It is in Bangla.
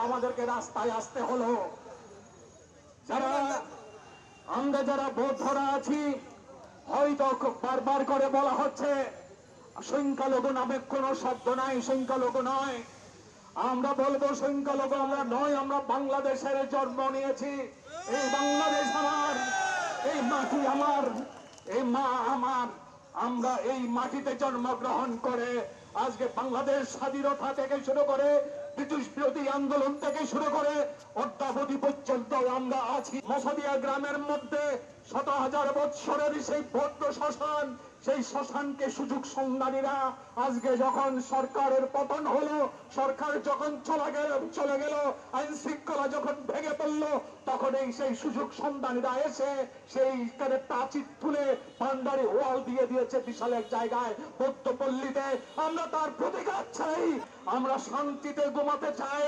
আমাদেরকে রাস্তায় আসতে হলো। আমরা যারা বৌদ্ধরা আছি, হয়তো বারবার করে বলা হচ্ছে সংখ্যালঘু নামে কোনো শব্দ নাই, সংখ্যালঘু নয়। আমরা বলবো সংখ্যালঘু আমরা নয়, আমরা বাংলাদেশের জন্ম নিয়েছি। এই বাংলাদেশ আমার, এই মাটি আমার, এই মা আমার। আমরা এই মাটিতে জন্মগ্রহণ করে আজকে বাংলাদেশ স্বাধীনতা থেকে শুরু করে ব্রিটিশ বিরোধী আন্দোলন থেকে শুরু করে অদ্যাবধি পর্যন্ত আমরা আছি। মসদিয়া গ্রামের মধ্যে ১৭,০০০ বৎসরের সেই বৌদ্ধ শ্মশান, সেই শ্মশানকে সুযোগ সন্ধানীরা আজকে যখন সরকারের পতন হলো, সরকার যখন চলে গেল, আইন শৃঙ্খলা যখন ভেঙে পড়লো, তখন সেই সুযোগ সন্ধানীরা এসে সেইখানে প্রাচীর তুলে পান্ডারি ওয়াল দিয়ে দিয়েছে বিশাল এক জায়গায় বৌদ্ধ পল্লীতে। আমরা তার প্রতিকার চাই, আমরা শান্তিতে ঘুমাতে চাই।